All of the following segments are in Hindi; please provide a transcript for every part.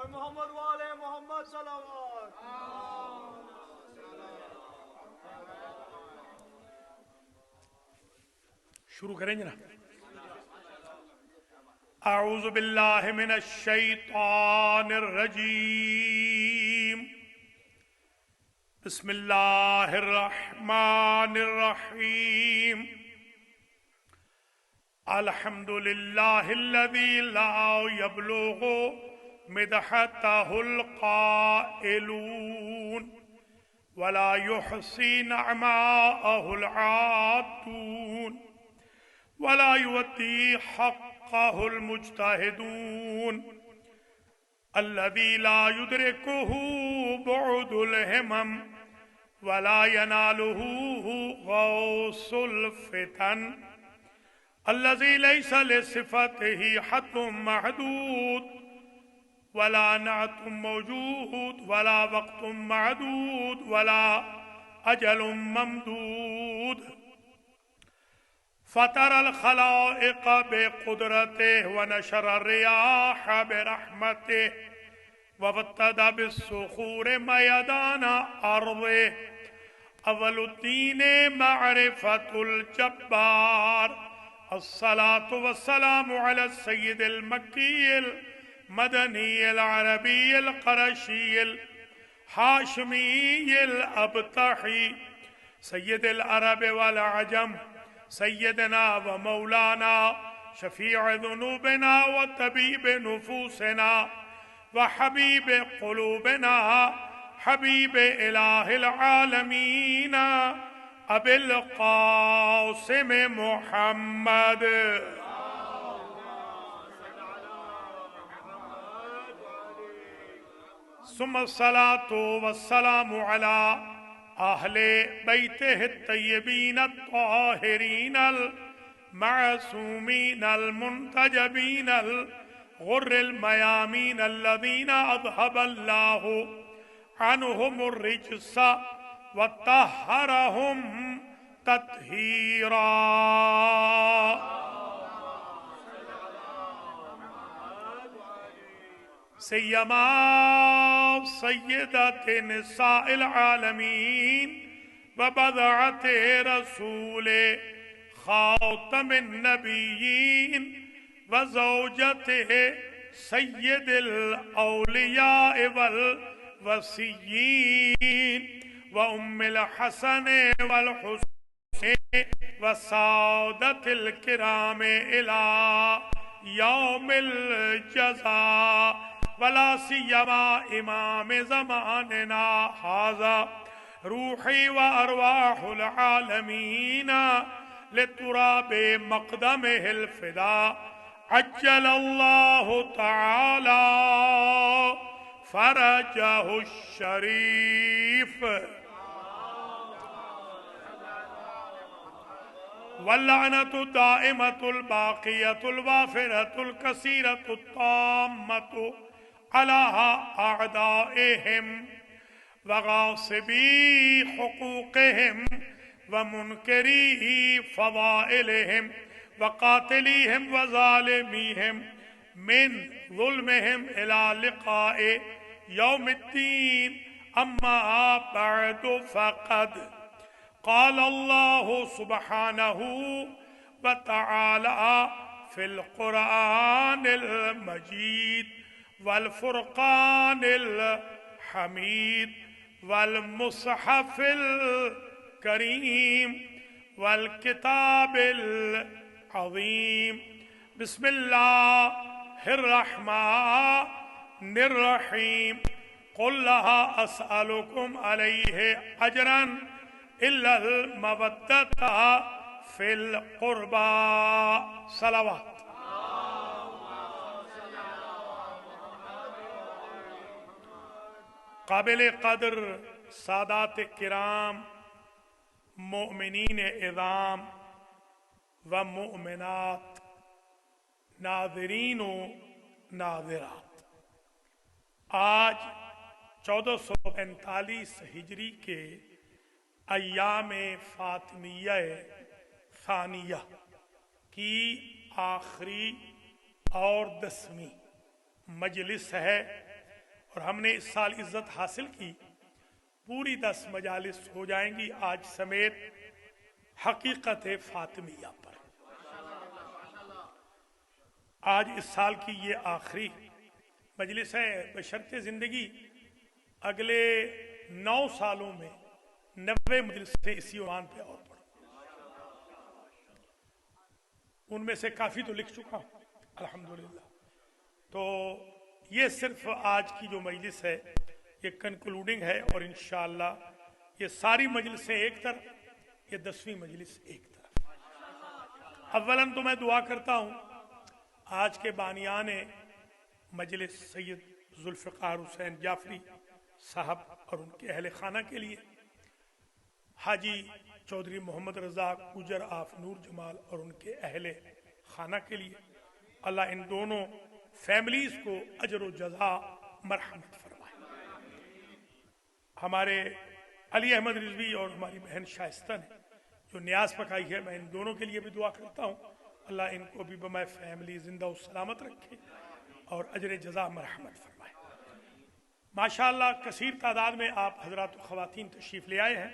और मोहम्मद वाले मोहम्मद सलावत। शुरू करेंगे ना। आऊज़ु बिल्लाहि मिनश शैतानिर रजीम। बिस्मिल्लाहिर रहमानिर रहीम। अल्हम्दुलिल्लाहिल्लज़ी ला यब्लुगु मिदहतहुल क़ाइलून वला युहसी नअमाअहुल आदून वला युअती हक़्क़हुल मुज्तहिदून अल्लज़ी ला युदरिकुहु बुअदुल हिमम वला यनालुहु गौसुल फितन अल्लज़ी लैसा लिसिफ़तिही हद्दुम महदूद वला नातुम मौजूद वला वक़्तुम मअदूद वला अजलुम ममदूद फ़तरल ख़लाइक़ बिक़ुदरतिही व नशरर रियाह बिरहमतिही वबतदा बिस्सुखूर मयदाना अर्ज़िही अवलुद्दीन मअरिफ़तुल जब्बार अस्सलातु वस्सलामु अला सय्यिदिल मक्कील मदनील अरबील क़रशील हाशमील अबतही सय्यिदिल अरब वल अजम सय्यदना व मौलाना शफ़ीअ ज़ुनूबिना व तबीब नुफूसिना व हबीब क़ुलूबिना हबीब इलाहिल आलमीन अबिल क़ासिम मुहम्मद सुम्मस्सलातु वस्सलामु अला अहले बैतिहि तय्यबीन अत्ताहिरीन अल मासूमीन अल मुंतजबीन अल गुर्रिल मयामीन अल्लज़ीना अज़हबल्लाहु अन्हुमुर रिज्स वत्तहरहुम तत्हीरा। सय्यमा सय्यदते निसाइल आलमीन व बदअते रसूले खातमिन नबिय्यीन व ज़ौजते सय्यदिल औलिया वल वसिय्यीन व उम्मिल हसन वल हुसैन व सादतिल किराम इला यौमिल जज़ा वला सियमा इमाम ज़मानिना हाज़ा रूही व अरवाहुल आलमीन लितुराबे मक़दमिहिल फ़िदा अज्जलल्लाहु तआला फ़रजहु शरीफ वल्लअनतु दाइमतुल बाक़ियतुल वाफ़िरतुल कसीरतुत ताम्मतु अला अअदाइहिम व गासिबी हुक़ूक़िहिम व मुनकिरी फ़ज़ाइलिहिम व क़ातिलिहिम व ज़ालिमीहिम मिन ज़ुल्मिहिम इला लिक़ाए यौमिद्दीन अम्मा बअदु फ़क़द क़ाल अल्लाहु सुब्हानहु व तआला फ़िल क़ुरआनिल मजीद वल फ़ुरक़ानिल हमीद वल मुस्हफ़िल करीम वल किताबिल अज़ीम बिस्मिल्लाहिर रहमानिर रहीम क़ुल ला अस्अलुकुम अलैहि अजरन इल्लल मवद्दता फ़िल क़ुरबा। सलावत। काबिल क़द्र सादात किराम मोमिनीन इज़ाम व मोमिनात नाज़रीन व नाज़िरात, आज 1445 हिजरी के अय्याम फ़ातिमिया सानिया की आखिरी और 10वीं मजलिस है और हमने इस साल इज्जत हासिल की, पूरी 10 मजालिस हो जाएंगी आज समेत हकीकत फातिमिया पर। आज इस साल की ये आखिरी मजलिस है। बशर्ते जिंदगी अगले 9 सालों में 90 मजलिसें इसी उन्वान पे और पढ़, उनमें से काफी तो लिख चुका हूं अल्हम्दुलिल्लाह। तो ये सिर्फ आज की जो मजलिस है ये कंक्लूडिंग है, और इंशाअल्लाह ये सारी मजलिसें एक तरफ, ये 10वीं मजलिस एक तरफ। अव्वलन तो मैं दुआ करता हूं आज के बानियान मजलिस सैयद जुल्फ़िकार हुसैन जाफरी साहब और उनके अहले खाना के लिए, हाजी चौधरी मोहम्मद रजा गुजर आफ नूर जमाल और उनके अहले खाना के लिए, अल्लाह इन दोनों फैमिलीज को अजर व जज़ा मरहमत फरमाए। हमारे अली अहमद रिजवी और हमारी बहन शाइस्ता ने जो न्याज पकाई है, मैं इन दोनों के लिए भी दुआ करता हूँ, अल्लाह इनको भी बमाए फैमिली जिंदा और सलामत रखे और अजर जज़ा मरहमत फरमाए। माशाअल्लाह कसीर तादाद में आप हजरात ख़वातीन तशरीफ़ ले आए हैं,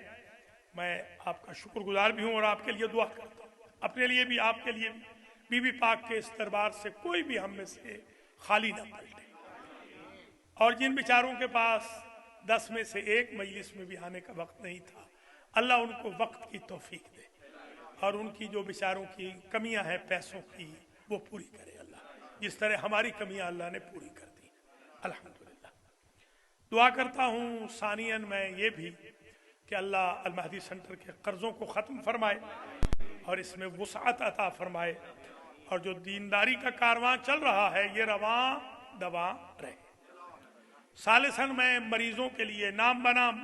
मैं आपका शुक्रगुजार भी हूँ और आपके लिए दुआ करता हूँ, अपने लिए भी आपके लिए भी। बीबी पाक के इस दरबार से कोई भी हम में से खाली ना पलटे, और जिन बेचारों के पास 10 में से एक मजलिस में भी आने का वक्त नहीं था, अल्लाह उनको वक्त की तौफीक दे और उनकी जो बेचारों की कमियां हैं पैसों की वो पूरी करे अल्लाह, जिस तरह हमारी कमियां अल्लाह ने पूरी कर दी अल्हम्दुलिल्लाह। दुआ करता हूँ सानियन मैं ये भी कि अल्लाह अल महदी सेंटर के कर्जों को ख़त्म फरमाए और इसमें वुसअत अता फरमाए, और जो दीनदारी का कारवां चल रहा है ये रवां दवा रहे। सालिसन में मरीजों के लिए नाम बनाम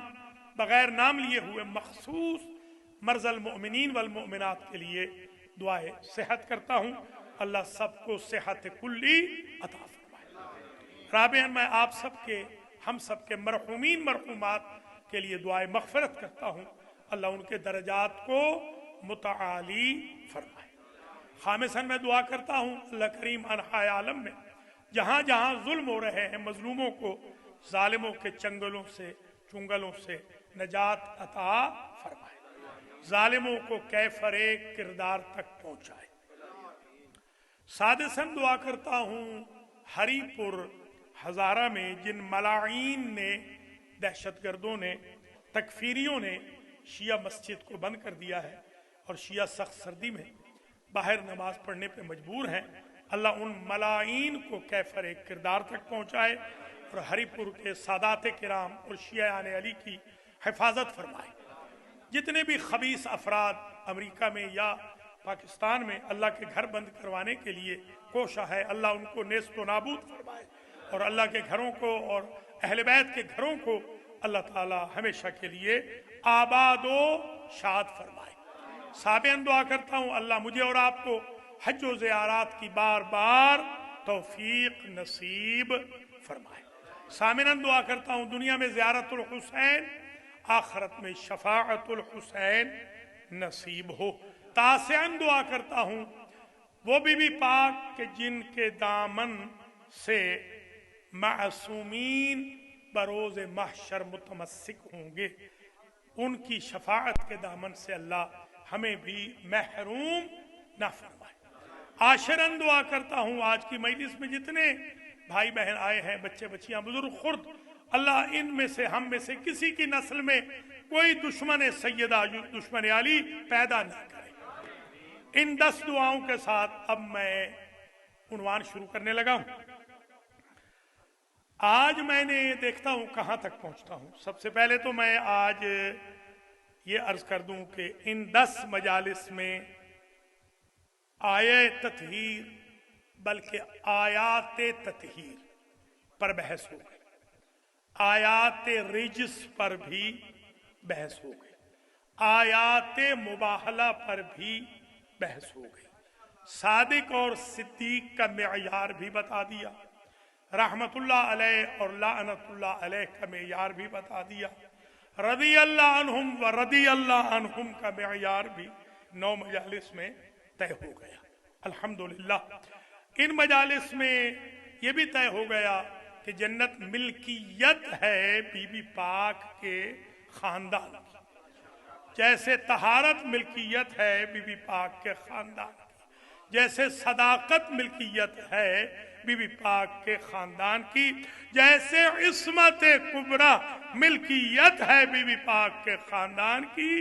बगैर नाम लिए हुए मखसूस मर्जल मोमिनीन वल मोमिनात के लिए दुआए सेहत करता हूँ, अल्लाह सबको सेहत कुल्ली अता फरमाए। राबियन मैं आप सबके हम सबके मरहूमीन मरहूमात के लिए दुआए मग़फ़िरत करता हूँ, अल्लाह उनके दर्जात को मुतआली फरमाए। खामिसन में दुआ करता हूँ अल्लाह करीम अनहाए आलम में जहाँ जहाँ जुल्म हो रहे हैं मजलूमों को जालिमों के चुंगलों से नजात अता फरमाए, जालिमों को कैफरे किरदार तक पहुंचाए। सादिसन दुआ करता हूँ हरीपुर हजारा में जिन मलाईन ने, दहशतगर्दों ने, तकफीरियों ने शिया मस्जिद को बंद कर दिया है और शिया सख्त सर्दी में बाहर नमाज पढ़ने पे मजबूर हैं, अल्लाह उन मलाईन को कैफर एक किरदार तक पहुंचाए और हरीपुर के सादात किराम और शियाने अली की हिफाजत फरमाए। जितने भी खबीस अफराद अमेरिका में या पाकिस्तान में अल्लाह के घर बंद करवाने के लिए कोशा है, अल्लाह उनको नेस्तो नाबूद फरमाए और अल्लाह के घरों को और अहले बैत के घरों को अल्लाह ताला हमेशा के लिए आबादो शाद फरमाए। साबियन दुआ करता हूँ अल्लाह मुझे और आपको हज व ज़ियारत की बार बार तौफीक नसीब फरमाए। सामिनन दुआ करता हूँ दुनिया में ज़ियारतुल हुसैन, आखिरत में शफाअतुल हुसैन नसीब हो। तासियन दुआ करता हूँ वो बीबी पाक के जिनके दामन से मासूमीन बरोज़ महशर मुतमस्सिक होंगे, उनकी शफाअत के दामन से अल्लाह हमें भी महरूम ना फरमाए। आशिरन दुआ करता हूँ आज की मजलिस में जितने भाई बहन आए हैं, बच्चे बच्चियां बुजुर्ग खुर्द, अल्लाह इनमें से हम में से किसी की नस्ल में कोई दुश्मन सैयदा दुश्मन आली पैदा ना करे। इन 10 दुआओं के साथ अब मैं उन्वान शुरू करने लगा हूं। आज मैंने देखता हूं कहां तक पहुंचता हूं। सबसे पहले तो मैं आज ये अर्ज कर दूं कि इन 10 मजालिस में आये ततहीर बल्कि आयात ततहीर पर बहस हो गई, आयात रिजस पर भी बहस हो गई, आयात मुबाहला पर भी बहस हो गई, सादिक और सिद्दीक का मेयार भी बता दिया, रहमतुल्लाह अलैह और लाअनतुल्लाह अलैह का मेयार भी बता दिया, रदी अल्लाह अन्हुम व रदी अल्लाह अन्हुम का मेयार भी 9 मजालिस में तय हो गया। अल्हम्दुलिल्लाह इन मजालिस में ये भी तय हो गया कि जन्नत मिल्कियत है बीबी पाक के खानदान की, जैसे तहारत मिल्कियत है बीबी पाक के खानदान की, जैसे सदाकत मिल्कियत है बीबी पाक के खानदान की, जैसे इस्मत कुबरा मिल्कियत है बीबी पाक के खानदान की,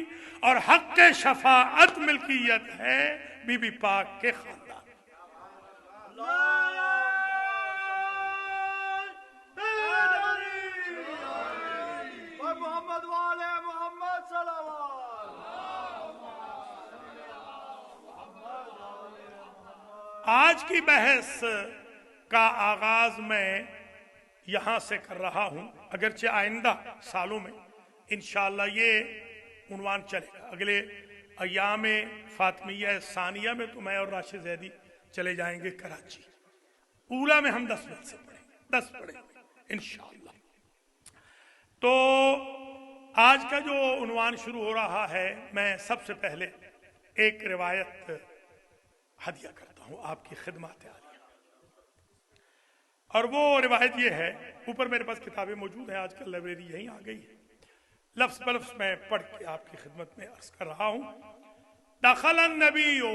और हक शफाअत मिल्कियत है बीबी पाक के खानदान। मोहम्मद वाले मोहम्मद सलावत। आज की बहस का आगाज मैं यहां से कर रहा हूं, अगरचे आइंदा सालों में इंशाअल्लाह ये उन्वान चलेगा। अगले अयाम फातिमिया सानिया में तो मैं और राशिद जैदी चले जाएंगे कराची। ऊला में हम 10 मिनट से पढ़ेंगे, 10 पढ़ेंगे इंशाअल्लाह। तो आज का जो उन्वान शुरू हो रहा है, मैं सबसे पहले एक रिवायत हदिया करता हूं आपकी खिदमत आलिया, और वो रिवायत ये है, ऊपर मेरे पास किताबें मौजूद हैं, आजकल लाइब्रेरी यहीं आ गई है, लफ्ज बलफ्ज मैं पढ़ के आपकी खिदमत में अर्ज कर रहा हूं। दखल नबीयो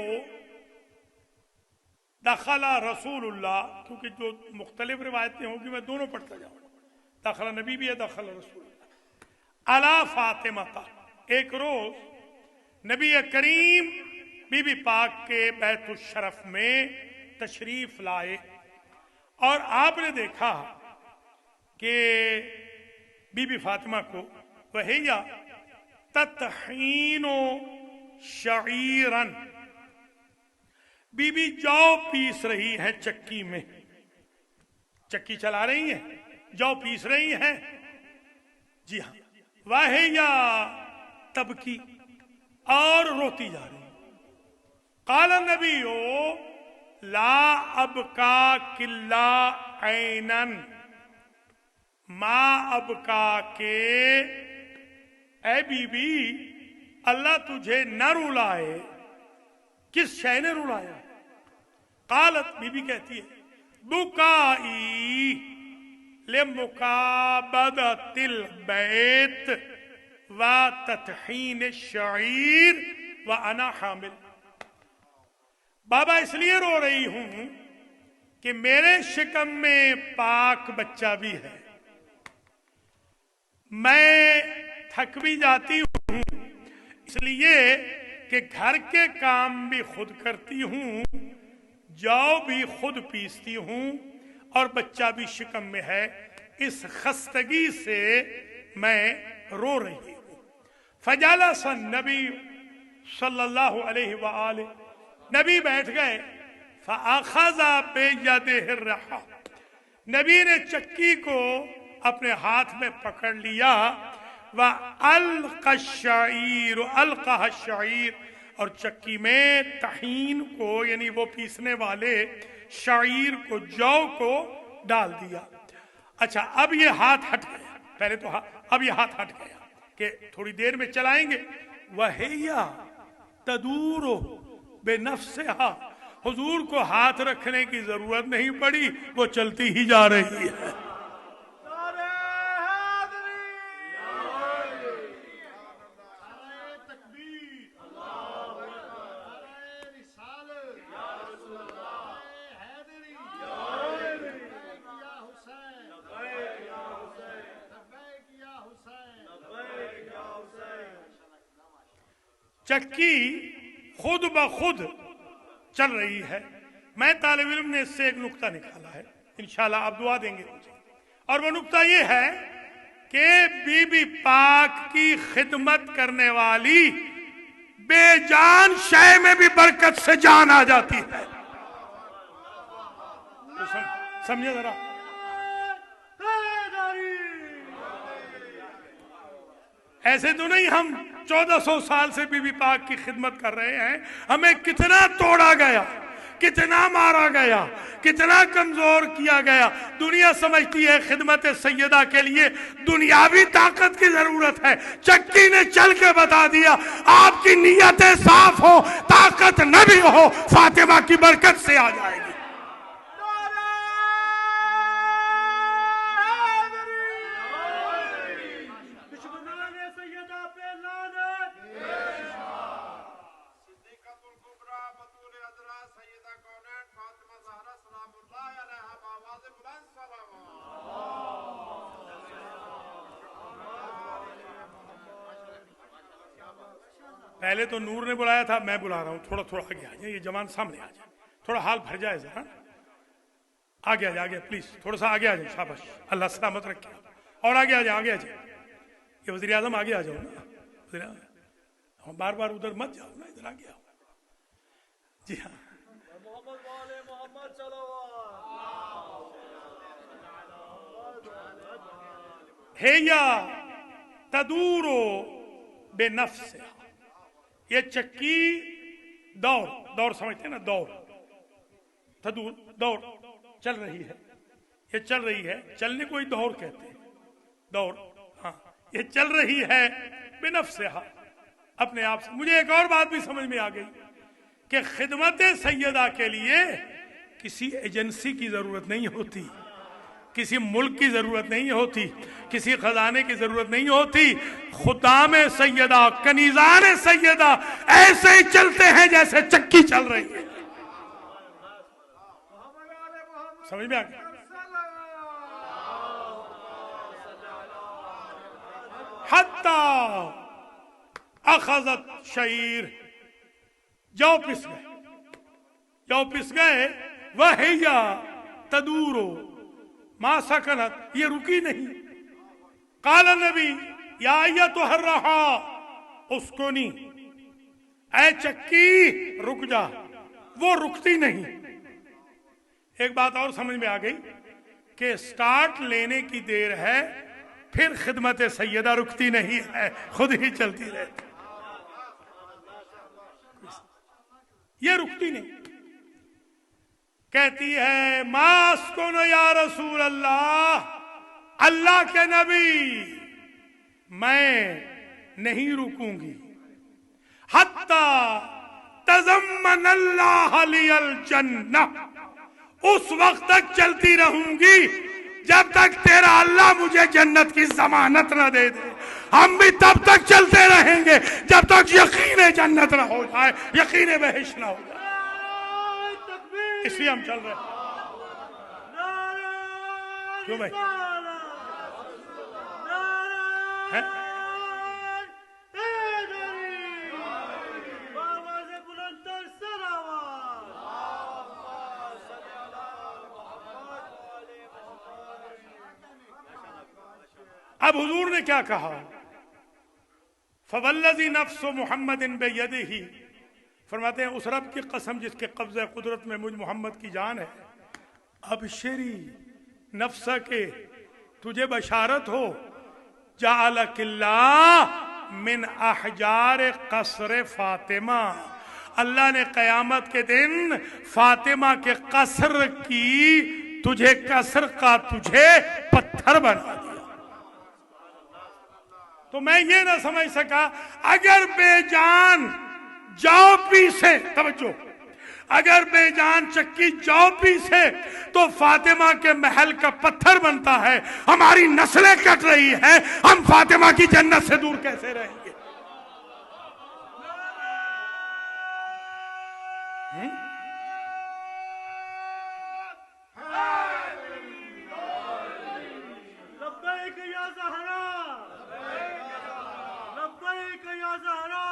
दखला रसूलुल्लाह, क्योंकि जो मुख्तलिफ रिवायतें होंगी मैं दोनों पढ़ता जाऊंगा, दखला नबी भी है दखल रसूलुल्लाह अला फातिमा का। एक रोज नबी करीम बीबी पाक के बैतुल शरफ में तशरीफ लाए और आपने देखा कि बीबी फातिमा को वहिया ततहीनो शईरन, बीबी जौ पीस रही है चक्की में, चक्की चला रही है, जौ पीस रही है। जी हाँ, वहिया तबकी, और रोती जा रही। काल नबीयो ला अबका किल्ला ऐनन, माँ अबका के, ऐ बीबी अल्लाह तुझे न रुलाए, किस शय ने रुलाया? कालत, बीबी कहती है, बुकाई ले मुकाबदतिल बैत व ततहीन शईर व अना हामिल। बाबा इसलिए रो रही हूं कि मेरे शिकम में पाक बच्चा भी है, मैं थक भी जाती हूं, इसलिए कि घर के काम भी खुद करती हूं, जौ भी खुद पीसती हूं, और बच्चा भी शिकम में है, इस खस्तगी से मैं रो रही हूं। फजाला सन नबी सल्लल्लाहु अलैहि वआले, नबी बैठ गए। फ़अख़ज़ा बियदिहिर रहा, नबी ने चक्की को अपने हाथ में पकड़ लिया। व अलक़ा शईर, अलक़ा शईर, और चक्की में तहीन को, यानी वो पीसने वाले शईर को, जौ को डाल दिया। अच्छा, अब ये हाथ हट गया, पहले तो अब ये हाथ हट गया कि थोड़ी देर में चलाएंगे। वहिया तदूरो बेनफ्सिहा, हुजूर को हाथ रखने की जरूरत नहीं पड़ी, वो चलती ही जा रही है। चक्की खुद ब खुद चल रही है। मैं तालिब इल्म ने इससे एक नुक्ता निकाला है, इंशाल्लाह आप दुआ देंगे मुझे, और वो नुक्ता ये है कि बीबी पाक की खिदमत करने वाली बेजान शय में भी बरकत से जान आ जाती है। तो समझे जरा, ऐसे तो नहीं हम 1400 साल से बीबी पाक की खिदमत कर रहे हैं, हमें कितना तोड़ा गया, कितना मारा गया, कितना कमजोर किया गया। दुनिया समझती है खिदमत सैयदा के लिए दुनियावी ताकत की जरूरत है। चक्की ने चल के बता दिया, आपकी नीयतें साफ हो, ताकत न भी हो, फातिमा की बरकत से आ जाएगी। पहले तो नूर ने बुलाया था, मैं बुला रहा हूं, थोड़ा थोड़ा आगे आ जाए, ये जवान सामने आ जाए, थोड़ा हाल भर जाए जरा, आगे आ जाए, आगे प्लीज, थोड़ा सा आगे आ जाए, शाबाश, अल्लाह सलामत रखे, और आगे आ जाए, आगे आ जाए, ये वज़ीर आज़म आगे आ जाओ ना, वज़ीर आज़म बार बार उधर मत जाओ ना, इधर आगे आओ। जी हाँ, मोहम्मद वाले मोहम्मद सलावत। हेया तदूरो बेनफ्स, ये चक्की दौड़ दौड़ समझते हैं ना, दौड़ तदूर दौड़ चल रही है, ये चल रही है, चलने को ही दौड़ कहते हैं, दौड़, हाँ, ये चल रही है बेनफ्स, अपने आप से। मुझे एक और बात भी समझ में आ गई कि खिदमत सैयदा के लिए किसी एजेंसी की जरूरत नहीं होती, किसी मुल्क की जरूरत नहीं होती, किसी खजाने की जरूरत नहीं होती। खुदाम सैयदा, कनीजान सैयदा ऐसे ही चलते हैं जैसे चक्की चल रही है। समझ में आ गया? हत्ता अखज़त शईर, जौ पिस गए, जौ पिस गए, वह हैया तदूरो मा सकनत, ये रुकी नहीं। काला नबी या तो हर रहा उसको नहीं, ऐ चक्की रुक जा, वो रुकती नहीं। एक बात और समझ में आ गई कि स्टार्ट लेने की देर है, फिर खिदमत सैयदा रुकती नहीं है, खुद ही चलती रहती, ये रुकती नहीं। कहती है मास्कुन या रसूल अल्लाह, अल्लाह के नबी मैं नहीं रुकूंगी, हत्ता तज़म्मन अल्लाह लियल जन्नह, उस वक्त तक चलती रहूंगी जब तक तेरा अल्लाह मुझे जन्नत की जमानत न दे दे। हम भी तब तक चलते रहेंगे जब तक यकीन जन्नत न हो जाए, यकीन बहिश न हो जाए, इसलिए हम चल रहे हैं। क्यों भाई है? अब हुजूर ने क्या कहा, फवल्लज़ी नफ्सु मुहम्मदिन बियदिही, फरमाते हैं उस रब की कसम जिसके कब्ज़े कुदरत में मुझ मोहम्मद की जान है, अबशरी नफ्सा के तुझे बशारत हो, जाअलकिल्लाह मिन अहजार कसर फातिमा, अल्लाह ने कयामत के दिन फातिमा के कसर की तुझे, कसर का तुझे पत्थर बना दिया। तो मैं ये ना समझ सका, अगर बेजान जाओ पीसे, तवज्जो, अगर बेजान चक्की जाओ पीसे तो फातिमा के महल का पत्थर बनता है। हमारी नस्लें कट रही है, हम फातिमा की जन्नत से दूर कैसे रहेंगे? लब्बैक या ज़हरा, लब्बैक या ज़हरा,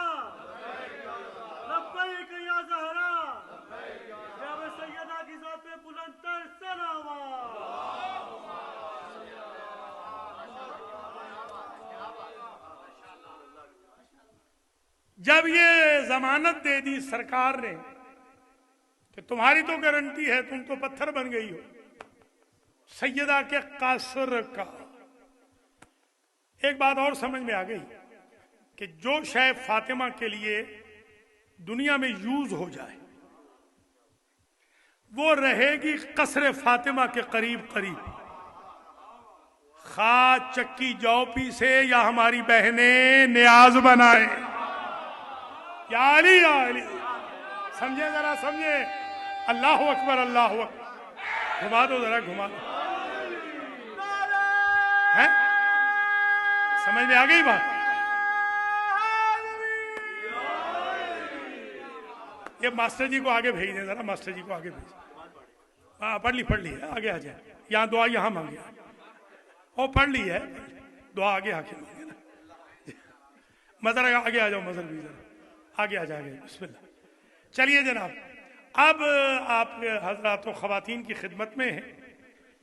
लब्बैक या ज़हरा, जनाब सैयदा की ज़ात पे बुलंदतर सलावत। जब ये जमानत दे दी सरकार ने कि तुम्हारी तो गारंटी है, तुम तो पत्थर बन गई हो, सैयदा के कासर का, एक बात और समझ में आ गई कि जो शय फातिमा के लिए दुनिया में यूज हो जाए वो रहेगी कसर फातिमा के करीब करीब, खा चक्की जौपी से या हमारी बहनें न्याज बनाए, या अली या अली, समझे जरा, समझे, अल्लाह अकबर, अल्लाह अकबर, घुमा दो जरा, घुमा दो, है? समझ में आ गई बात? ये मास्टर जी को आगे भेज दें जरा, मास्टर जी को आगे भेज। हाँ पढ़ ली है, आगे आ जाए, यहाँ दुआ यहाँ मांगे, और पढ़ ली है दुआ, आगे आके मांगे ना, मजर आगे आ जाओ, मजर भी जरा, आगे आ जाएंगे, बिस्मिल्लाह। चलिए जनाब, अब आप हजरात व ख़वातीन की खिदमत में है,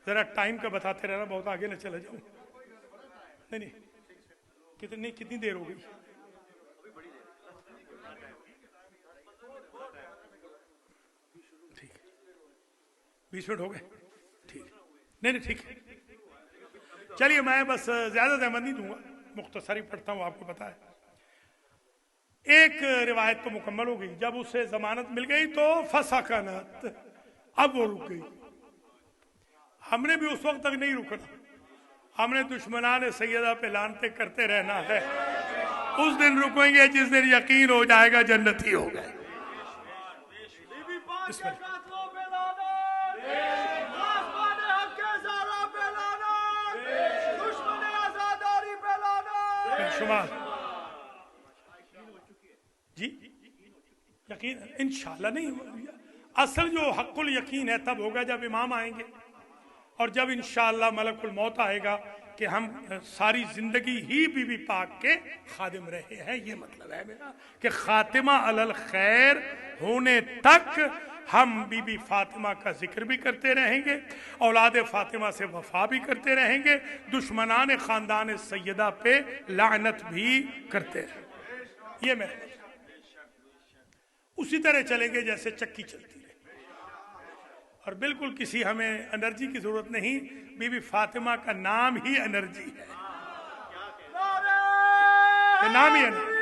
जरा टाइम का बताते रहना, बहुत आगे न चले जाऊं। नहीं, कितनी देर हो गई? ठीक, 20 मिनट हो गए, ठीक। नहीं ठीक है, चलिए मैं बस ज्यादा जहमत नहीं दूंगा, मुख्तसर ही पढ़ता हूं, आपको पता है। एक रिवायत तो मुकम्मल हो गई, जब उसे जमानत मिल गई तो फसाकनत, अब वो रुक गई। हमने भी उस वक्त तक नहीं रुकना, हमने दुश्मनान सैयदा पे लानते करते रहना है। उस दिन रुकेंगे जिस दिन यकीन हो जाएगा जन्नती हो गए। शुमार जी, यकीन इंशाल्लाह नहीं, असल जो हक़ुल यकीन है तब होगा जब इमाम आएंगे, और जब इंशाल्लाह मलकुल मौत आएगा कि हम सारी जिंदगी ही बीबी पाक के खादिम रहे हैं। ये मतलब है मेरा कि खातिमा अलल खैर होने तक हम बीबी फातिमा का जिक्र भी करते रहेंगे, औलाद फातिमा से वफा भी करते रहेंगे, दुश्मनान खानदान सैयदा पे लानत भी करते रहेंगे। ये मैं उसी तरह चलेंगे जैसे चक्की चलती रहे, और बिल्कुल किसी हमें एनर्जी की जरूरत नहीं, बीबी फातिमा का नाम ही एनर्जी है, नाम ही एनर्जी।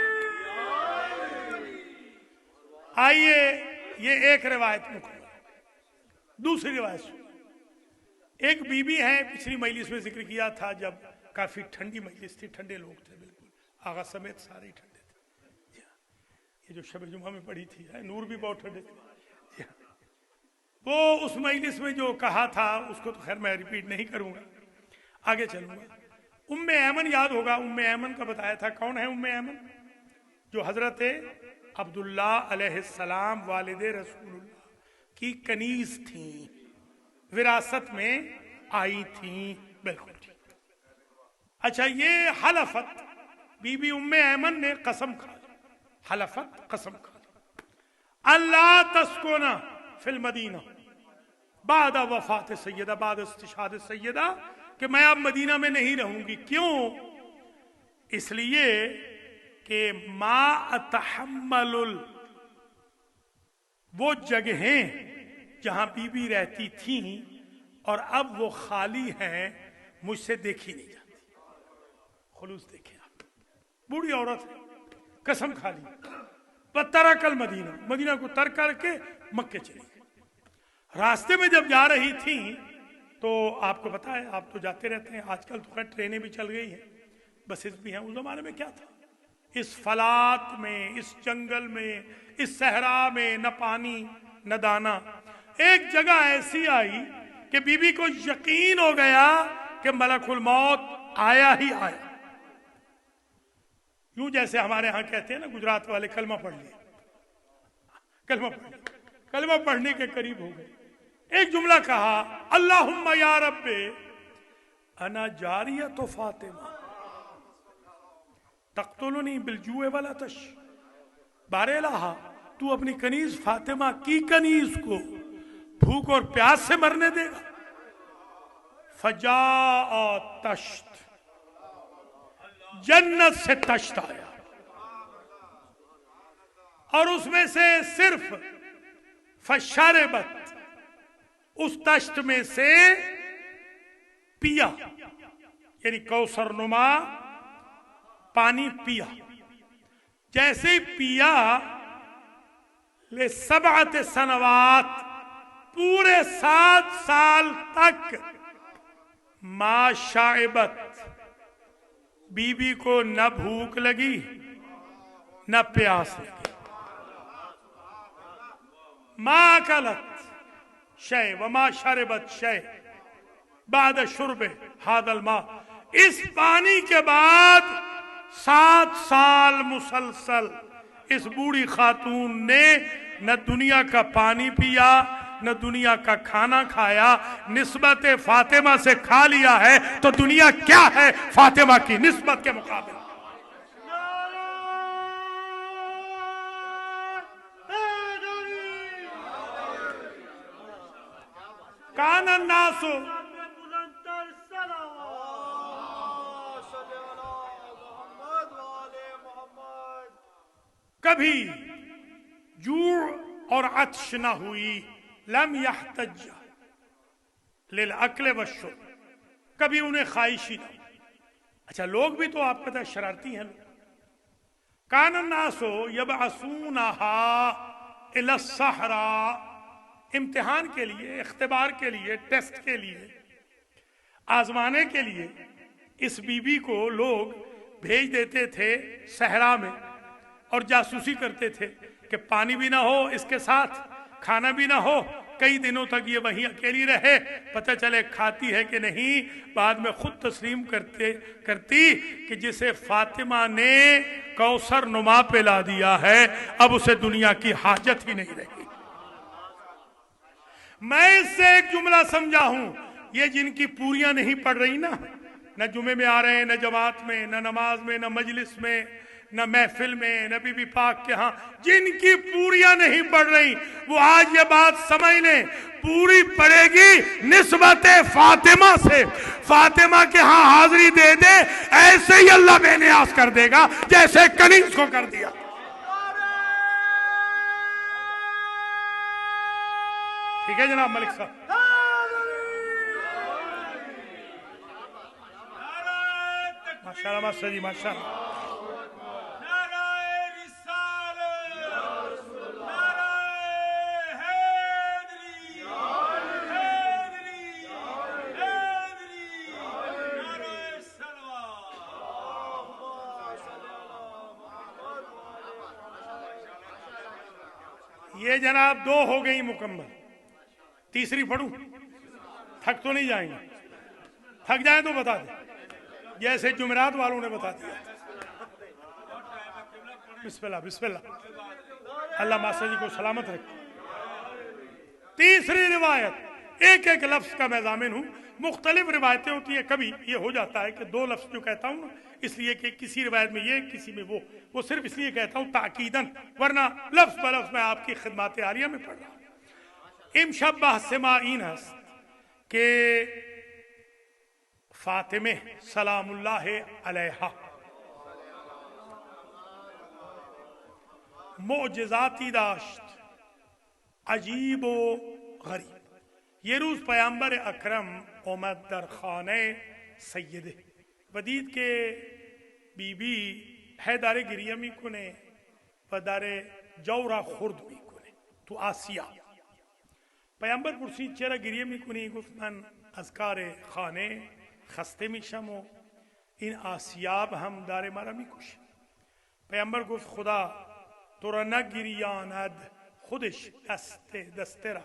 आइए, ये एक रिवायत मुकम्मल। दूसरी रिवायत सुन, एक बीबी है, पिछली मजलिस में जिक्र किया था, जब काफी ठंडी मजलिस थी, ठंडे लोग थे, बिल्कुल आगा समेत सारे ही ठंडे थे। ये जो शब जुमा में पढ़ी थी, नूर भी बहुत ठंडे थे। वो उस मजलिस में जो कहा था उसको तो खैर मैं रिपीट नहीं करूंगा, आगे चलूंगा। उम्मे ऐमन याद होगा, उम्मे ऐमन का बताया था। कौन है उम्मे ऐमन? जो हजरत अब्दुल्ला अलैहिस्सलाम वालिदे रसूलुल्लाह की कनीज थी, विरासत में आई थी, बिल्कुल ठीक। अच्छा, ये हलफत बीबी उम्मे ऐमन ने कसम खा ली, हलफत कसम खा ली, अल्लाह तस्कुना फिल मदीना बाद वफात सैयदा, बाद इस्तिशाद सैयदा, कि मैं अब मदीना में नहीं रहूंगी। क्यों? इसलिए कि मा अतहम्मलुल, वो जगहें जहां बीबी रहती थी और अब वो खाली हैं, मुझसे देखी नहीं जाती। खुलूस देखे आप, बूढ़ी औरत है, कसम खा ली, तरकल मदीना, मदीना को तर्क करके मक्के चली गई। रास्ते में जब जा रही थी तो आपको पता है, आप तो जाते रहते हैं, आजकल तो खैर ट्रेनें भी चल गई हैं, बसेस भी हैं, उस जमाने में क्या था, इस फलात में, इस जंगल में, इस सहरा में न पानी न दाना। एक जगह ऐसी आई कि बीबी को यकीन हो गया कि मलकुल मौत आया ही आया। यूं जैसे हमारे यहां कहते हैं ना गुजरात वाले, कलमा पढ़ लिया, कलमा पढ़ने के करीब हो गए। एक जुमला कहा, अल्लाहुम्मा या रब्बे अना जारिया तो फातिमा तख्तुलुनी बिलजुए वाला तश, बारेलाहा, तू अपनी कनीज फातिमा की कनीज को भूख और प्यास से मरने देगा। फजा तश्त, जन्नत से तश्त आया और उसमें से सिर्फ फशरबत, उस तश्त में से पिया, यानी कौसर नुमा पानी पिया। जैसे ही पिया, ले सबअत सनवात, पूरे 7 साल तक मा शाइबत, बीबी को न भूख लगी न प्यास लगी। मा कलत शय व मा शरबत शय बाद शुरबे हादल मा, इस पानी के बाद 7 साल मुसलसल इस बूढ़ी खातून ने न दुनिया का पानी पिया न दुनिया का खाना खाया, निस्बत फातिमा से खा लिया है तो दुनिया क्या है फातिमा की निस्बत के मुकाबले। नासो, बुलंदतर सलावत। कभी जूዕ और अत्श न हुई, लम यहतज लिल अक्ल वशुर्ब, कभी उन्हें ख्वाहिशी न। अच्छा, लोग भी तो आपको पता है शरारती हैं लोग। कान नासो यबअसूनहा इला सहरा, इम्तिहान के लिए, इख्तिबार के लिए, टेस्ट के लिए, आजमाने के लिए इस बीबी को लोग भेज देते थे सहरा में और जासूसी करते थे कि पानी भी ना हो इसके साथ, खाना भी ना हो, कई दिनों तक ये वहीं अकेली रहे, पता चले खाती है कि नहीं। बाद में खुद तस्लीम करती कि जिसे फातिमा ने कौसर नुमा पे ला दिया है, अब उसे दुनिया की हाजत ही नहीं रही। मैं इससे एक जुमला समझा हूं, ये जिनकी पूरियां नहीं पढ़ रही ना, न जुमे में आ रहे हैं, न जमात में, न नमाज में, न मजलिस में, न महफिल में, न बीबी पाक के यहाँ, जिनकी पूरियां नहीं पढ़ रही, वो आज ये बात समझ लें, पूरी पड़ेगी निस्बत फातिमा से। फातिमा के यहाँ हाजिरी दे दे, ऐसे ही अल्लाह बेनियाज कर देगा जैसे कनीज को कर दिया। ठीक है जनाब मलिक साहब। माशाल्लाह मास्टर जी, माशाल्लाह। ये जनाब दो हो गई मुकम्मल, तीसरी पढ़ूं? थक तो नहीं जाएंगे? थक जाए तो बता दे, जैसे जुमेरात वालों ने बता दिया। बिस्मिल्लाह बिस्मिल्लाह, अल्लाह मास्टर जी को सलामत रखे। तीसरी रिवायत, एक एक लफ्ज का मैं जामिन हूं, मुख्तलिफ रिवायतें होती है। कभी ये हो जाता है कि दो लफ्ज जो कहता हूं इसलिए कि किसी रिवायत में ये, किसी में वो सिर्फ इसलिए कहता हूं ताकीदन, वरना लफ्ज ब लफ्ज मैं आपकी खिदमत आलिया में पढ़ रहा हूं। इमशब्बह सिमाइन हस्त के फातिमे सलामुल्लाह अलैहा मोजज़ाती दाश्त अजीब व गरीब। ये रोज पैगंबर अकरम ओमद दर खाने सैयदे वदीद के बीबी हैदारे गिरियमी कुने वदारे जौरा खुर्द भी कुने तो आसिया पैगंबर पुरसी चेरा गिरियमी कुनी गुफ्तन अजकारे खाने खस्ते में शमो इन आसियाब हम दारे मारा मी कुश। पैगंबर गुफ्त खुदा तोरा न गिरियानद खुदिश दस्तेरा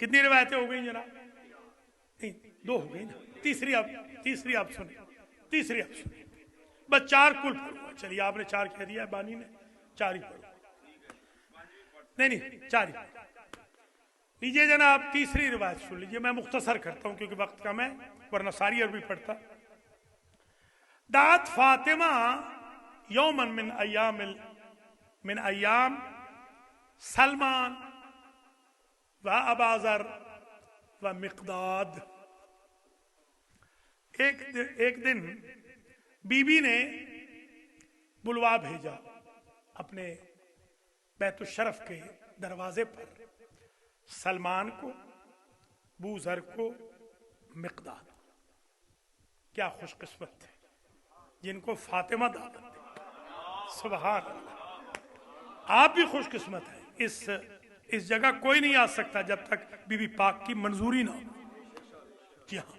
कितनी रिवायतें हो गई जनाब? नहीं, 2 हो गई ना, तीसरी आप सुने, तीसरी आप सुने, बस 4 कुल पढ़ूंगा। चलिए आपने 4 कह दिया, बानी ने 4 ही पढ़ूंगा। नहीं 4 ही। लीजिए जनाब तीसरी रिवायत सुन लीजिए, मैं मुख्तसर करता हूं क्योंकि वक्त कम है, वरना सारी अरबी पढ़ता। दात फातिमा यौमन मिन अय्याम सलमान व अबाजर व मिकदाद। एक दिन बीबी ने बुलवा भेजा अपने बैतुशरफ के दरवाजे पर सलमान को, बूजर को, मिकदाद। क्या खुशकिस्मत थे जिनको फातिमा दावत दी। सुभान अल्लाह। आप भी खुशकिस्मत है, इस जगह कोई नहीं आ सकता जब तक बीबी पाक की मंजूरी ना हो। जी हाँ,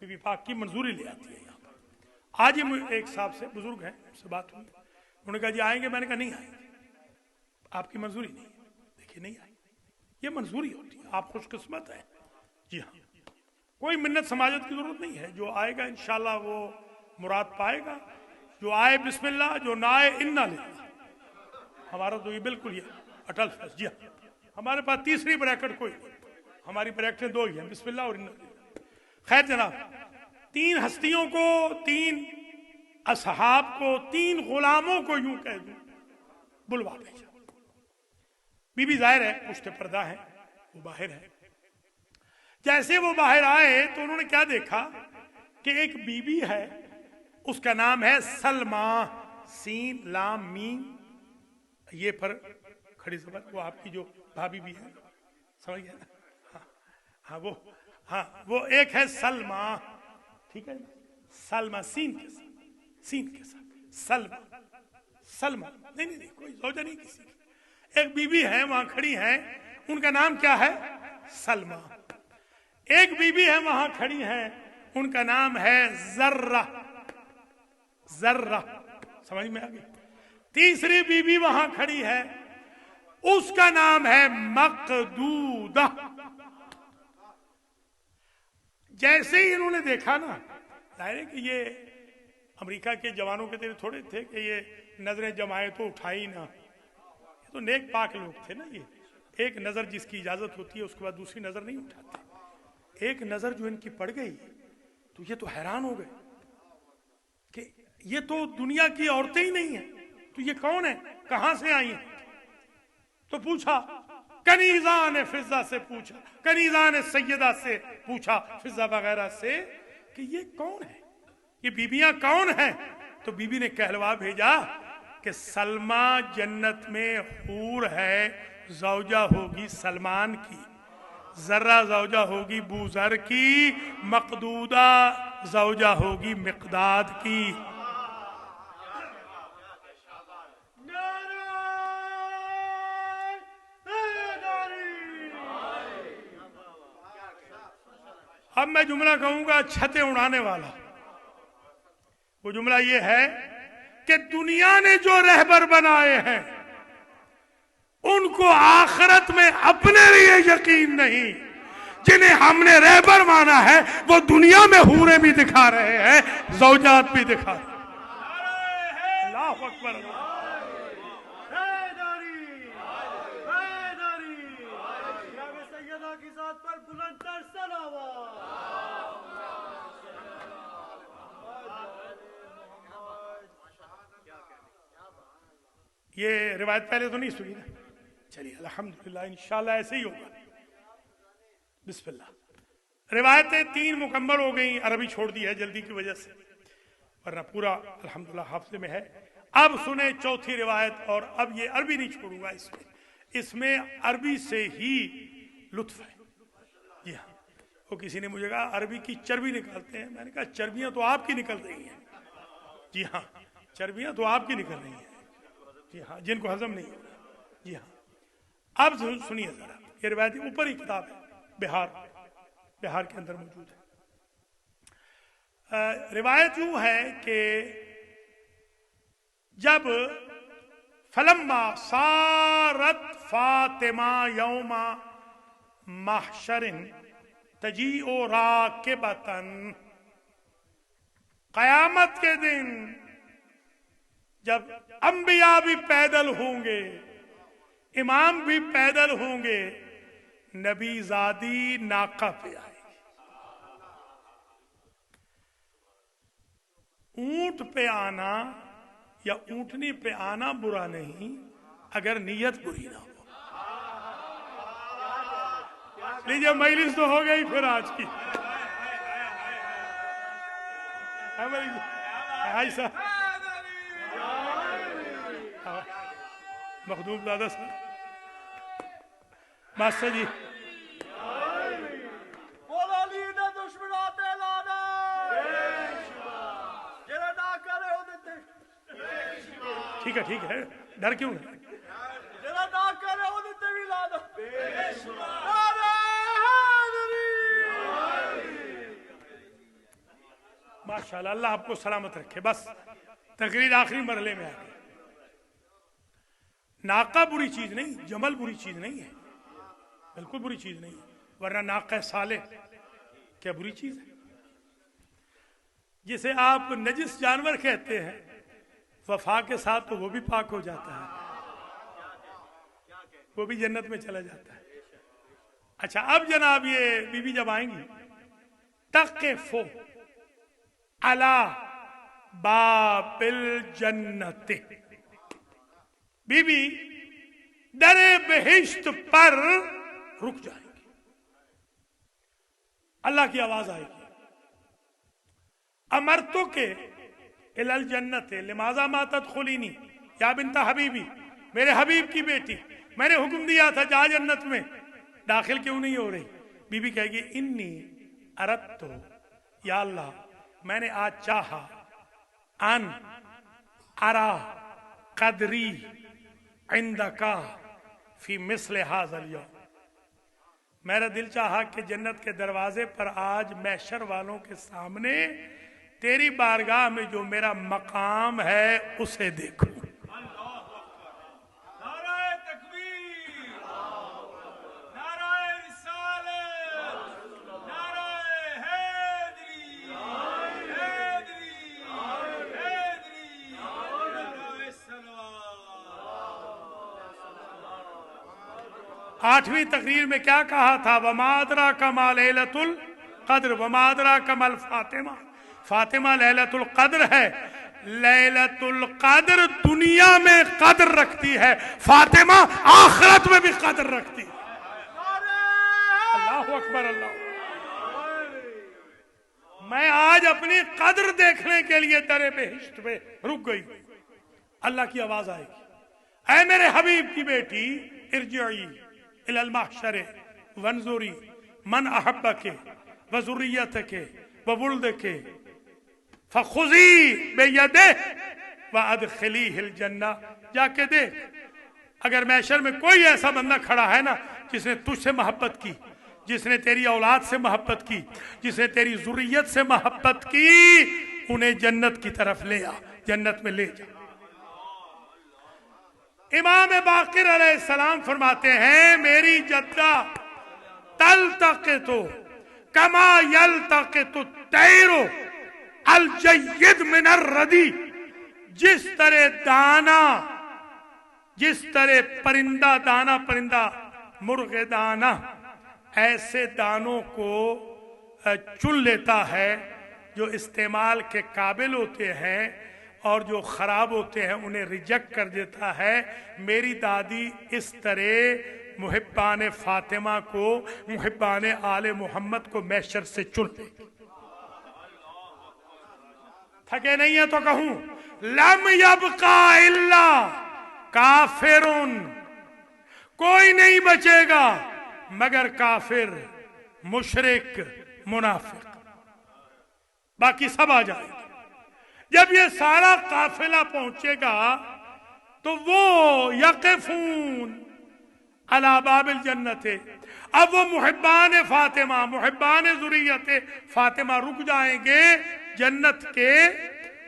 बीबी पाक की मंजूरी ले आती है यहाँ पर। आज ही एक साहब से, बुजुर्ग हैं, उनसे बात हुई, उन्होंने कहा जी आएंगे, मैंने कहा नहीं आएंगे, आपकी मंजूरी नहीं है। देखिए नहीं आएंगे, ये मंजूरी होती है, आप खुशकिस्मत हैं। जी हाँ, कोई मिन्नत समाजत की जरूरत नहीं है, जो आएगा इंशाल्लाह वो मुराद पाएगा। जो आए बिस्मिल्लाह, जो ना आए इन्ना लिल्लाह। हमारा तो ये बिल्कुल ये अटल फैस। जी हाँ, हमारे पास तीसरी ब्रैकेट कोई नहीं, हमारी ब्रैकेटें 2 ही हैं, बिस्मिल्लाह और इन्ना लिल्लाह। खैर जनाब, 3 हस्तियों को, 3 असहाब को, 3 गुलामों को यूं कह दूं बुलवा भेजा। बीबी जाहिर है पुश्ते पर्दा है, वो बाहर है। जैसे वो बाहर आए तो उन्होंने क्या देखा कि एक बीबी है, उसका नाम है सलमा, सीन लाम मीम, ये पर खड़ी जबर, वो आपकी जो भाभी भी है, समझ गया ना? हाँ, वो एक है सलमा, ठीक है, सलमा सीन के साथ सलमा नहीं, कोई जौजा नहीं किसी की। एक बीबी है वहां खड़ी है, उनका नाम क्या है? सलमा। एक बीबी है वहां खड़ी है, उनका नाम है जर्रा। समझ में आ गई? तीसरी बीबी वहां खड़ी है, उसका नाम है मकदूदा। जैसे ही इन्होंने देखा ना, जाहिर है कि ये अमेरिका के जवानों के तेरे थोड़े थे कि ये नजरें जमाए तो उठाई ना, ये तो नेक पाक लोग थे ना। ये एक नजर जिसकी इजाजत होती है उसके बाद दूसरी नजर नहीं उठाते। एक नजर जो इनकी पड़ गई तो ये तो हैरान हो गए कि ये तो दुनिया की औरतें ही नहीं है, तो ये कौन है, कहां से आई है? तो पूछा, कनीजा ने फिजा से पूछा, कनीजा ने सैयदा से पूछा, फिजा वगैरह से कि ये कौन है, ये बीबियां कौन हैं? तो बीबी ने कहलवा भेजा कि सलमा जन्नत में हूर है, जौजा होगी सलमान की, जर्रा जौजा होगी बूजर की, मकदूदा जौजा होगी मिकदाद की। अब मैं जुमला कहूंगा छतें उड़ाने वाला। वो जुमला ये है कि दुनिया ने जो रहबर बनाए हैं उनको आखिरत में अपने लिए यकीन नहीं, जिन्हें हमने रहबर माना है वो दुनिया में हूरें भी दिखा रहे हैं, ज़ौजात भी दिखा रहे हैं। अल्लाहु अकबर। हैदरी हैदरी जनाब सैयदा की जात पर बुलंदतर सलावत। ये रिवायत पहले तो नहीं सुनी ना, चलिए अल्हम्दुलिल्लाह इंशाल्लाह ऐसे ही होगा। बिस्मिल्लाह। रिवायतें 3 मुकम्मल हो गई, अरबी छोड़ दी है जल्दी की वजह से, वरना पूरा अल्हम्दुलिल्लाह हाफ़िज़ में है। अब सुने चौथी रिवायत, और अब ये अरबी नहीं छोड़ूंगा, इसमें अरबी से ही लुत्फ है। जी हाँ, वो किसी ने मुझे कहा अरबी की चर्बी निकालते हैं, मैंने कहा चर्बियां तो आपकी निकल रही हैं। जी हाँ, चर्बियां तो आपकी निकल रही हैं। जी हाँ, जिनको हजम नहीं हो रहा। जी हाँ, अब सुनिए जरा, ये रिवायत ऊपर ही किताब है, बिहार के अंदर मौजूद है। रिवायत यूं है कि जब फलम्मा सारत फातिमा यौमा महशरिन तजीओ राकिबतन, कयामत के दिन जब अंबिया भी पैदल होंगे, इमाम भी पैदल होंगे, नबी ज़ादी नाका पे आएगी। ऊंट पे आना या ऊंटनी पे आना बुरा नहीं, अगर नीयत बुरी ना हो। लीजिए, मजलिस तो हो गई फिर आज की। ऐसा मखदूम दादा सर, मास्टर जी, ठीक है ठीक है, डर क्यों है? माशाल्लाह, अल्लाह आपको सलामत रखे। बस तकरीर आखिरी मरहले में आ गई। नाका बुरी चीज नहीं, जमल बुरी चीज नहीं है, बिल्कुल बुरी चीज नहीं है, वरना नाका साले क्या बुरी चीज है। जिसे आप नजिस जानवर कहते हैं, वफा के साथ तो वो भी पाक हो जाता है, वो भी जन्नत में चला जाता है। अच्छा, अब जनाब ये बीबी जब आएंगी, तक़फ़ु अला बाबिल जन्नत, बीबी दरे बेहिश्त पर रुक जाएंगी। अल्लाह की आवाज आएगी, अमरतु के इलल जन्नत लिमाजा मा तदखुलीनी या बिन्त हबीबी, मेरे हबीब की बेटी, मैंने हुक्म दिया था जा जन्नत में, दाखिल क्यों नहीं हो रही? बीबी कहेगी इन्नी अरदतु, या अल्लाह मैंने आज चाहा, अन अरा कदरी इंदका फी मिस्ल हाज़ल यौम, मेरा दिल चाहा कि जन्नत के दरवाजे पर आज मैशर वालों के सामने तेरी बारगाह में जो मेरा मकाम है उसे देखूं। नाराए तकबीर, नाराए रिसालत, नाराए हैदरी, हैदरी, हैदरी, नाराए सलावत। 8वीं तकरीर में क्या कहा था? वमादरा कमा लैलतुल कद्र, वमादरा कमल फातिमा, फातिमा लैलतुल कद्र है। लैलतुल कद्र दुनिया में कद्र रखती है, फातिमा आखिरत में भी कद्र रखती है। अल्लाहु अकबर, अल्लाह। मैं आज अपनी कद्र देखने के लिए दरे बेहिश्त पे रुक गई। अल्लाह की आवाज आएगी, ऐ मेरे हबीब की बेटी, इरजिई इलल महशर वंजुरी मन अहब्बके व ज़ुर्रियतके व वुल्दके फखुज़ी बेयदे व अदखिलीहिल जन्ना। जाके देख, अगर मैशर में कोई ऐसा बंदा खड़ा है ना जिसने तुझसे मोहब्बत की, जिसने तेरी औलाद से मोहब्बत की, जिसने तेरी ज़ुर्रियत से मोहब्बत की, उन्हें जन्नत की तरफ ले आ, जन्नत में ले जा। इमाम बाक़िर अलैहिस्सलाम फरमाते हैं, मेरी जद्दा तल्तक़ितु कमा यल्तक़ितु तैरु अल जय्यद मिनर रदी। जिस तरह दाना, जिस तरह परिंदा दाना, परिंदा मुर्गे दाना ऐसे दानों को चुन लेता है जो इस्तेमाल के काबिल होते हैं और जो खराब होते हैं उन्हें रिजेक्ट कर देता है। मेरी दादी इस तरह मुहिब्बान फातिमा को, मुहिब्बान आले मोहम्मद को मैशर से चुन लेगी। थके नहीं है तो कहूं, लम यबका इल्ला काफिरुन, कोई नहीं बचेगा मगर काफिर, मुशरिक, मुनाफिक, बाकी सब आ जाएंगे। जब ये सारा काफिला पहुंचेगा तो वो यक़िफून अला बाबिल जन्नत, अब वो मुहिब्बान फातिमा, मुहिब्बान ज़ुर्रियत फातिमा रुक जाएंगे जन्नत के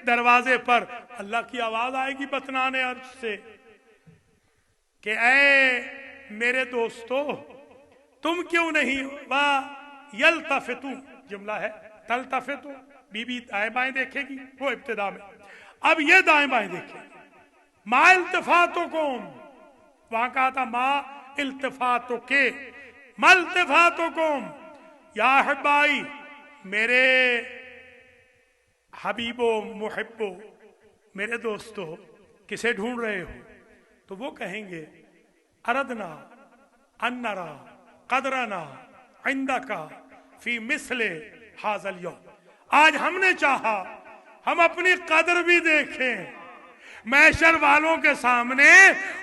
दरवाजे पर। अल्लाह की आवाज आएगी बतनाने अर्ज से कि ऐ मेरे दोस्तों, तुम क्यों नहीं, वाह यल्तफ़ितु जुमला है, तल्तफ़ितु बीबी दाएं बाएं देखेगी, वो इब्तिदा में, अब ये दाएं बाएं देखेगी। मा इल्तिफ़ातुकुम, वहां कहा था मा इल्तिफ़ातुके, मा इल्तिफ़ातुकुम या अहबाई, मेरे हबीबो मुहिब्बो, मेरे दोस्तों किसे ढूंढ रहे हो? तो वो कहेंगे अरदना अन्नरा कदरना इंदका फी मिसले हाजल यौम, आज हमने चाहा हम अपनी कदर भी देखें मैशर वालों के सामने,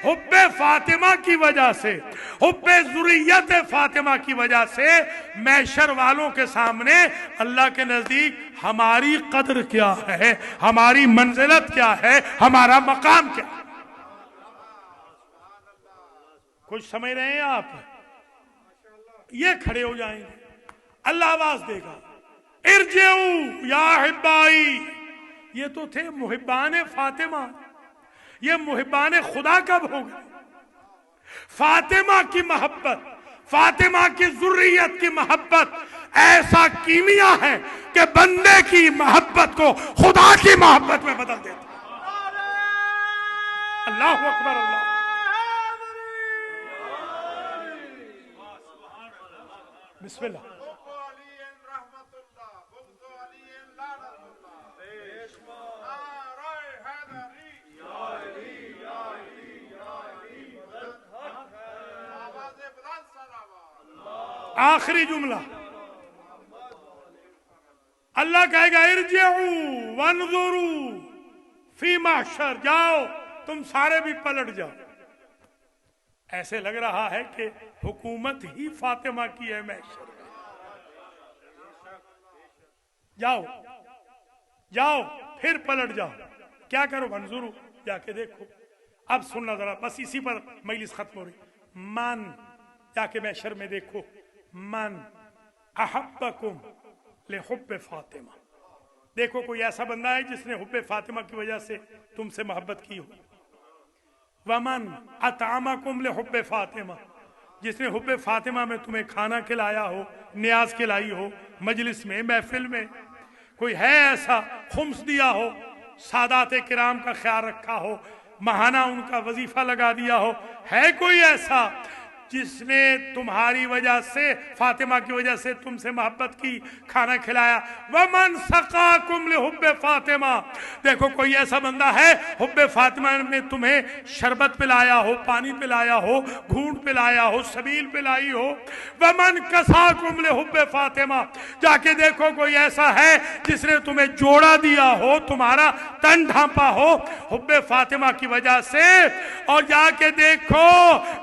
हुब्बे फातिमा की वजह से, हुब्बे ज़ुर्रियत फातिमा की वजह से मैशर वालों के सामने अल्लाह के नजदीक हमारी कदर क्या है, हमारी मंजिलत क्या है, हमारा मकाम क्या है। कुछ समझ रहे हैं आप? ये खड़े हो जाएंगे, अल्लाह आवाज देगा इरजिऊ या हिब्बाई। ये तो थे मुहिब्बान फातिमा, ये मुहिब्बान खुदा कब हो गए? फातिमा की मोहब्बत, फातिमा की ज़ुर्रियत की मोहब्बत ऐसा कीमिया है कि बंदे की मोहब्बत को खुदा की मोहब्बत में बदल देता है। अल्लाह अकबर, अल्लाह। बिस्मिल्लाह। आखिरी जुमला अल्लाह कहेगा इरजिऊ वनजुरू फी महशर, जाओ तुम सारे भी पलट जाओ। ऐसे लग रहा है कि हुकूमत ही फातिमा की है महशर में। जाओ जाओ फिर पलट जाओ, क्या करो? वनजुरू, जाके देखो। अब सुनना जरा, बस इसी पर मजलिस खत्म हो रही। मन, जाके महशर में देखो, मन अहब्बकुम लिहुब्बे फातिमा, देखो कोई ऐसा बंदा है जिसने हुब्बे फातिमा की वजह से तुमसे मोहब्बत की हो। वमन अतामकुम लिहुब्बे फातिमा, जिसने हुब्बे फातिमा में तुम्हें खाना खिलाया हो, न्याज खिलाई हो, मजलिस में, महफिल में कोई है ऐसा, खुम्स दिया हो, सादात किराम का ख्याल रखा हो, महाना उनका वजीफा लगा दिया हो, है कोई ऐसा जिसने तुम्हारी वजह से, फातिमा की वजह से तुमसे मोहब्बत की, खाना खिलाया? वमन सकाकुम लिहुब्बे फातिमा, देखो कोई ऐसा बंदा है हुब्बे फातिमा में तुम्हें शरबत पिलाया हो, पानी पिलाया हो, घूंट पिलाया हो, सबील पिलाई हो। वमन कसाकुम लिहुब्बे फातिमा, जाके देखो कोई ऐसा है जिसने तुम्हें जोड़ा दिया हो, तुम्हारा तन ढांपा हो हुब्बे फातिमा की वजह से। और जाके देखो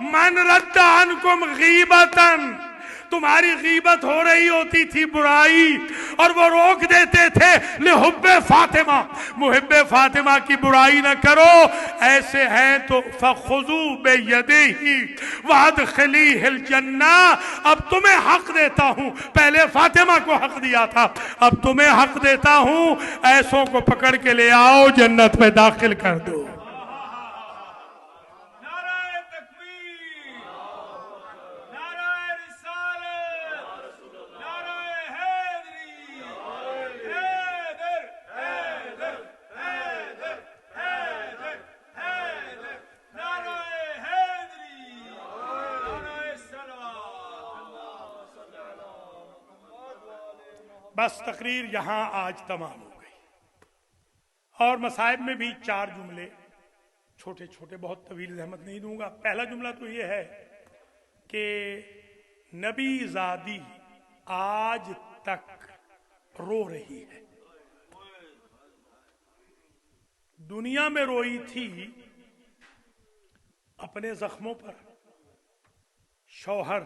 मन रद्दा अनकुम गीबतन, तुम्हारी गीबत हो रही होती थी, बुराई, और वो रोक देते थे लिहुब्बे फातिमा, मुहिब्बे फातिमा की बुराई न करो। ऐसे हैं तो फखुजू बेयदिही वअदखिलीहिल जन्ना, अब तुम्हें हक देता हूं, पहले फातिमा को हक दिया था, अब तुम्हें हक देता हूं, ऐसों को पकड़ के ले आओ, जन्नत में दाखिल कर दो। बस तकरीर यहां आज तमाम हो गई। और मसाइब में भी 4 जुमले छोटे छोटे, बहुत तवील जहमत नहीं दूंगा। पहला जुमला तो ये है कि नबी ज़ादी आज तक रो रही है। दुनिया में रोई थी अपने जख्मों पर, शौहर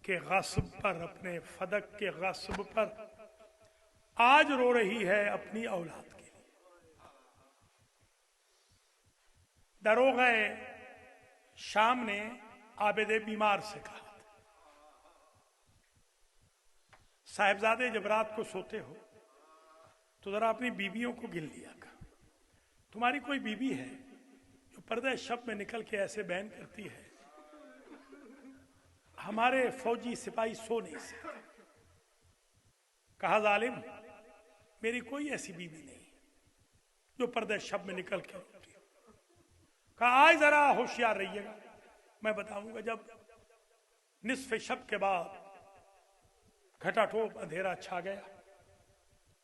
के गस्ब पर, अपने फदक के गस्ब पर। आज रो रही है अपनी औलाद के लिए। दरोगा शाम ने आबिद बीमार से कहा था, साहिबजादे जब रात को सोते हो तो जरा अपनी बीवियों को गिन लिया कर। तुम्हारी कोई बीवी है जो पर्दे शब में निकल के ऐसे बयान करती है, हमारे फौजी सिपाही सो नहीं सकते। कहा जालिम, मेरी कोई ऐसी बीवी नहीं जो पर्दे शब में निकल के रोती है। कहा आज जरा होशियार रहिएगा, मैं बताऊंगा। जब निस्फ शब के बाद घटाटोप अंधेरा छा गया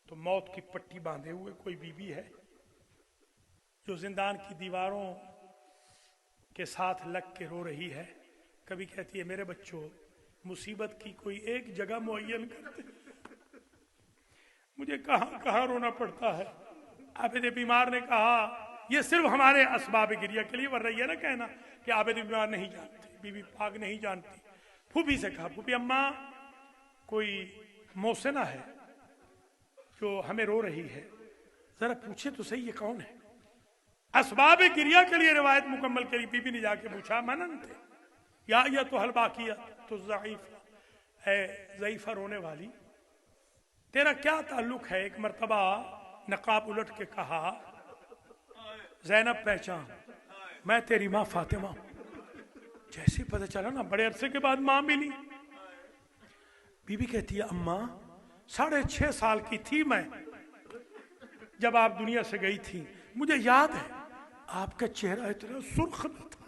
तो मौत की पट्टी बांधे हुए कोई बीवी है जो जिंदान की दीवारों के साथ लग के रो रही है। कभी कहती है, मेरे बच्चों मुसीबत की कोई एक जगह मुअय्यन करते, मुझे कहां कहां रोना पड़ता है। आबिद बीमार ने कहा, यह सिर्फ हमारे असबाब गिरिया के लिए, वरना यह ना कहना कि आबिद बीमार नहीं जानती, बीबी पाक नहीं जानती। फूफी से कहा, फूफी अम्मा कोई मोहसिना है जो हमें रो रही है, जरा पूछे तो सही ये कौन है। असबाब गिरिया के लिए रिवायत मुकम्मल करी। बीबी ने जाके पूछा, मनन थे या तो हल बाकिया तो ज़ईफ़ा है, ज़ईफ़ा रोने वाली, तेरा क्या ताल्लुक है। एक मर्तबा नकाब उलट के कहा, ज़ैनब पहचान, मैं तेरी माँ फातिमा। जैसे पता चला ना, बड़े अरसे के बाद माँ मिली। बीबी कहती है, अम्मा 6.5 साल की थी मैं जब आप दुनिया से गई थी, मुझे याद है आपका चेहरा इतना सुर्ख न था,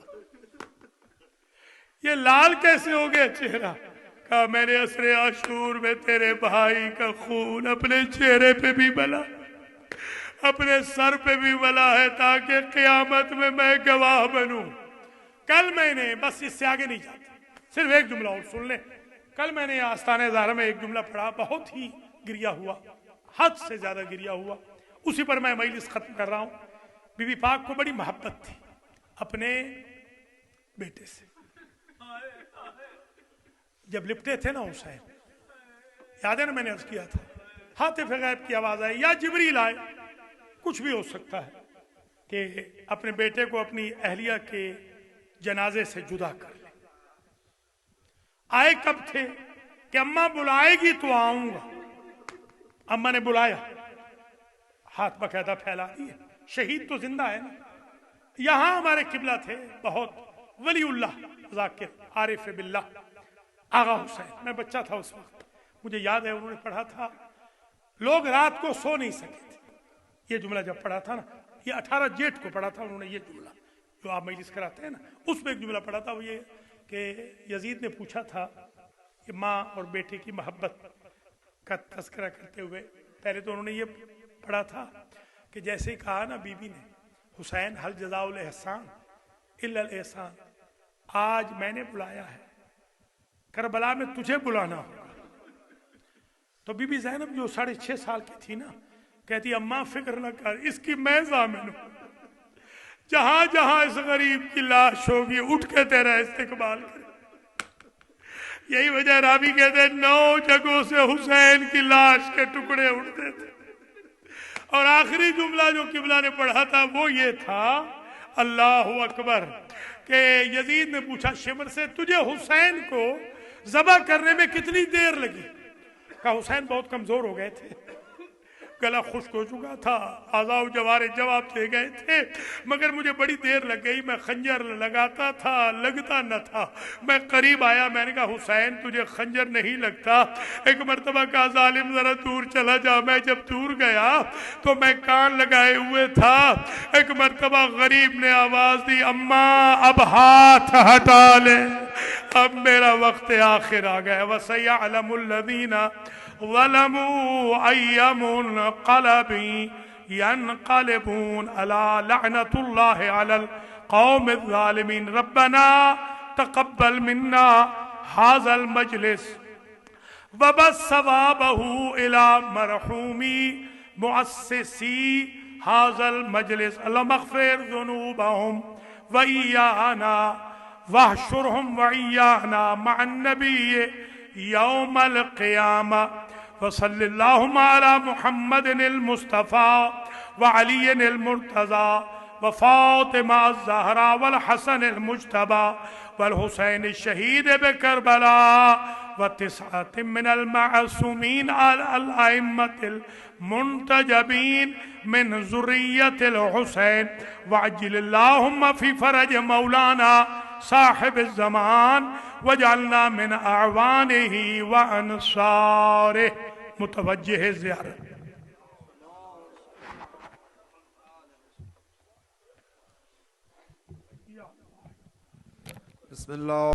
ये लाल कैसे हो गया चेहरा। कहा, मैंने असरे आशूर में तेरे भाई का खून अपने चेहरे पे भी बला, अपने सर पे भी बला है, ताकि क़यामत में मैं गवाह बनूं। कल मैंने, बस इससे आगे नहीं जाता, सिर्फ एक जुमला और सुन ले। कल मैंने आस्ताने ज़हरा में एक जुमला पढ़ा, बहुत ही गिरिया हुआ, हद से ज्यादा गिरिया हुआ। उसी पर मैं मजलिस खत्म कर रहा हूं। बीबी पाक को बड़ी मोहब्बत थी अपने बेटे से। जब लिपटे थे ना हुसैन, याद है ना, मैंने अर्ज किया था, हातिफ गैब की आवाज आई या जिब्रील आए, कुछ भी हो सकता है कि अपने बेटे को अपनी अहलिया के जनाजे से जुदा कर ले। आए कब थे कि अम्मा बुलाएगी तो आऊंगा। अम्मा ने बुलाया, हाथ बकायदा फैला दिए। शहीद तो जिंदा है ना। यहां हमारे किबला थे बहुत वलीउल्लाह जाकिर आरिफ बिल्लाह आगा हुसैन। मैं बच्चा था उस वक्त, मुझे याद है उन्होंने पढ़ा था, लोग रात को सो नहीं सके थे। ये जुमला जब पढ़ा था ना, ये 18 जेठ को पढ़ा था उन्होंने, ये जुमला जो आप मजलिस कराते हैं ना, उसमें एक जुमला पढ़ा था। वो ये कि यजीद ने पूछा था कि माँ और बेटे की मोहब्बत का तस्करा करते हुए, पहले तो उन्होंने ये पढ़ा था कि जैसे ही कहा ना बीबी ने, हुसैन हल जज़ाउल एहसान इल्लल एहसान, आज मैंने बुलाया है, करबला में तुझे बुलाना होगा। तो बीबी ज़ैनब जो 6.5 साल की थी ना, कहती अम्मा फिक्र न कर, इसकी मैं ज़ामिन हूं, जहां जहां इस गरीब की लाश होगी उठ के तेरा इस्तेकबाल करे। यही वजह रावी कहते हैं 9 जगहों से हुसैन की लाश के टुकड़े उठते थे। और आखिरी जुमला जो किबला ने पढ़ा था वो ये था, अल्लाह अकबर, के यजीद ने पूछा शिमर से, तुझे हुसैन को ज़बह करने में कितनी देर लगी। कहा हुसैन बहुत कमजोर हो गए थे, गला खुश्क हो चुका था, आज़ाव जवारे जवाब दे गए थे, मगर मुझे बड़ी देर लग गई। मैं खंजर लगाता था, लगता न था। मैं करीब आया, मैंने कहा हुसैन तुझे खंजर नहीं लगता। एक मरतबा कहा जालिम जरा दूर चला जा। मैं जब दूर गया तो मैं कान लगाए हुए था। एक मरतबा गरीब ने आवाज दी, अम्मा अब हाथ हटा ले, अब मेरा वक्त आखिर आ गया। वसयअलमुल्लज़ीना ज़लमू अय्य मुनक़लबी यनक़लिबून अला लअनतुल्लाहि अलल क़ौमिज़ ज़ालिमीन। रब्बना तक़ब्बल मिन्ना हाज़ल मजलिस वबस सवाबहू इला मरहूमी मुअस्सिसी हाज़ल मजलिस अल्लाहुम्मा अग़फ़िर ज़ुनूबहुम व इय्याना वहशुरहुम व इय्याना मअन नबिय्य यौमल क़ियामा व सल्लल्लाहु अला मुहम्मदिनिल मुस्तफ़ा व अलीयिल मुर्तज़ा व फ़ातिमा ज़हरा वल हसनिल मुज्तबा वल हुसैन शहीद बिकरबला व तिस्अतिन मिनल मअसूमीन अल अइम्मतिल मुंतजबीन मिन ज़ुर्रिय्यतिल हुसैन वअज्जिलिल्लाहुम्मा फ़ी फ़रज मौलाना साहिब ज़मान वजअलना मिन अअवानिही व अंसारिही। मुतवज्जिह ज़ियारत। बिस्मिल्लाह।